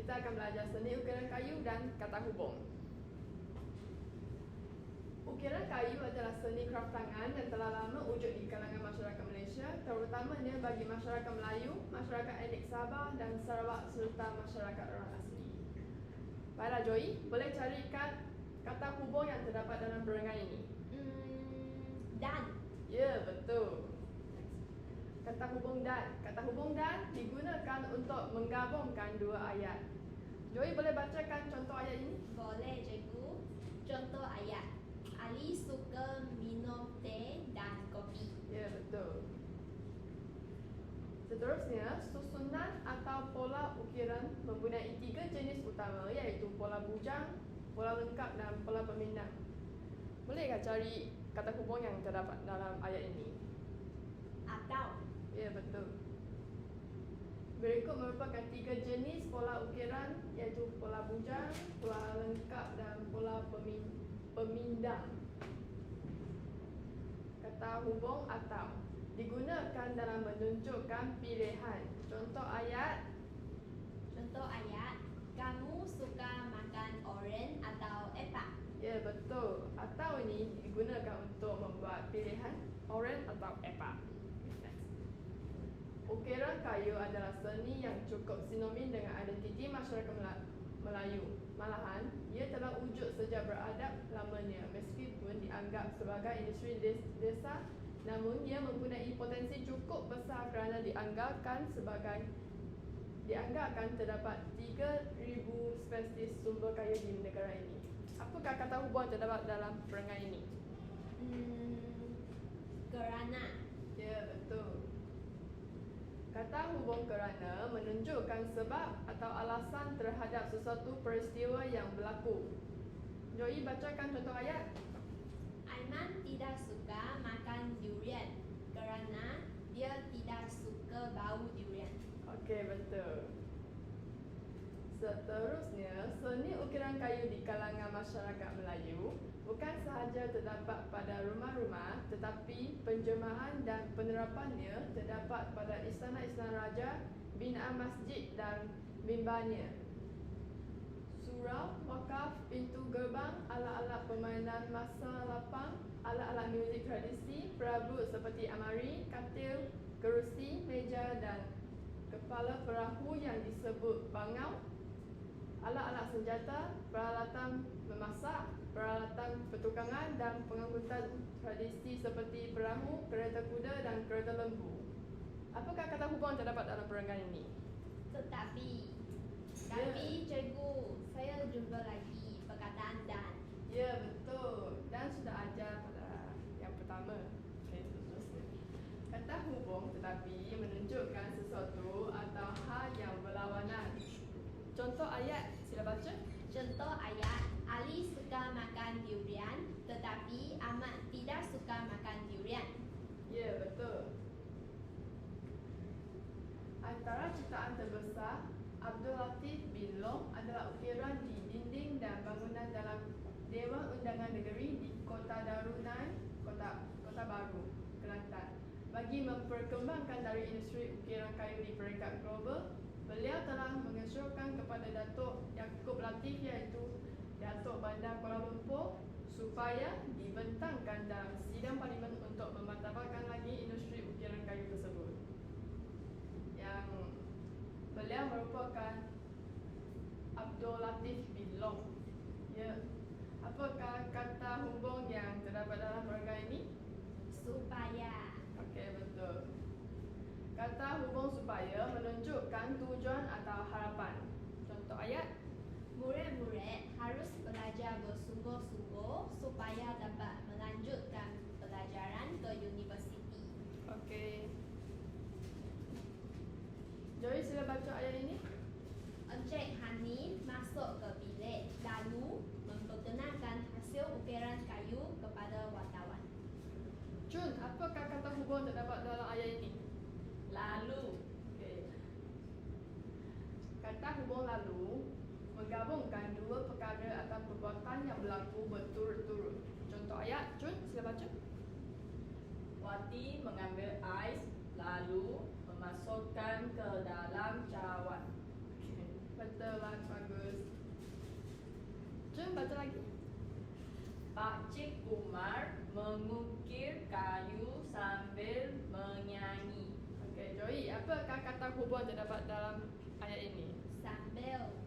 Kita akan belajar seni ukiran kayu dan kata hubung. Ukiran kayu adalah seni kraf tangan yang telah lama wujud di kalangan masyarakat Malaysia, terutamanya bagi masyarakat Melayu, masyarakat etnik Sabah dan Sarawak serta masyarakat orang asli. Baiklah Joy, boleh carikan kata hubung yang terdapat dalam perenggan ini? Dan. Ya, betul. Kata hubung dan. Kata hubung dan digunakan untuk menggabungkan dua ayat. Joy boleh bacakan contoh ayat ini? Boleh cikgu. Contoh ayat. Ali suka minum teh dan kopi. Ya, betul. Seterusnya, susunan atau pola ukiran mempunyai 3 jenis utama, iaitu pola bujang, pola lengkap dan pola pemindang. Bolehkah cari kata hubung yang terdapat dalam ayat ini? Atau. Ya, betul. Berikut merupakan 3 jenis pola ukiran, iaitu pola bujang, pola lengkap dan pola pemindang. Kata hubung atau digunakan dalam menunjukkan pilihan. Contoh ayat. Kamu suka makan oren atau epak? Ya, betul. Atau ini digunakan untuk membuat pilihan oren atau epak. Ukiran kayu adalah seni yang cukup sinonim dengan identiti masyarakat Melayu. Malahan, ia telah wujud sejak beradab lamanya meskipun dianggap sebagai industri desa, namun ia mempunyai potensi cukup besar kerana dianggapkan terdapat 3,000 spesies sumber kayu di negara ini. Apakah kata hubung terdapat dalam perenggan ini? Kerana. Ya, betul. Kata hubung kerana menunjukkan sebab atau alasan terhadap sesuatu peristiwa yang berlaku. Joy bacakan contoh ayat. Aiman tidak suka makan durian kerana dia tidak suka bau durian. Okey, betul. Seterusnya, seni ukiran kayu di kalangan masyarakat Melayu bukan sahaja terdapat pada rumah-rumah, tetapi penjemahan dan penerapannya terdapat pada istana-istana raja, binaan masjid dan mimbarnya. Surau, wakaf, pintu gerbang, alat-alat permainan masa lapang, alat-alat muzik tradisi, perabot seperti amari, katil, kerusi, meja dan kepala perahu yang disebut bangau, alat-alat senjata, peralatan memasak, peralatan pertukangan dan pengangkutan tradisi seperti perahu, kereta kuda dan kereta lembu. Apakah kata hubung terdapat dalam perenggan ini? Tapi cikgu, saya jumpa lagi perkataan dan. Ya, betul. Dan sudah ajar pada yang pertama. Okey, seterusnya. Kata hubung tetapi menunjukkan sesuatu atau hal yang berlawanan. Contoh ayat, sila baca. Contoh ayat. Ali suka makan durian tetapi Ahmad tidak suka makan durian. Ya, betul. Antara ciptaan terbesar Abdul Latif bin Long adalah ukiran di dinding dan bangunan dalam Dewan Undangan Negeri di Kota Darunai, Kota Baru, Kelantan. Bagi memperkembangkan dari industri ukiran kayu di peringkat global, beliau telah mengesyorkan kepada Datuk Yaakob Latif iaitu Datuk Bandar Kuala Lumpur supaya dibentangkan dalam sidang parlimen untuk memartabatkan lagi industri ukiran kayu tersebut. Yang beliau merupakan Abdul Latif bin Long. Ya. Apakah kata hubung yang terdapat dalam perenggan ini? Supaya. Okey, betul. Kata hubung supaya menunjukkan tujuan atau harapan. Contoh ayat. Murid-murid harus belajar bersungguh-sungguh supaya dapat melanjutkan pelajaran ke universiti. Okey. Joy, sila baca ayat ini. Encik Hani masuk ke bilik lalu memperkenalkan hasil ukiran kayu kepada wartawan. Jun, apakah kata hubung terdapat dalam ayat ini? Lalu. Okay. Kata hubung lalu menggabungkan dua perkara atau perbuatan yang berlaku berturut-turut. Contoh ayat, Jun, sila baca. Wati mengambil ais lalu memasukkan ke dalam cawan. Betul lah baca lagi. Pak Cik Umar mengukir kayu sambil menyanyi. Okey, Joey, apakah kata hubung terdapat dalam ayat ini? Sambil.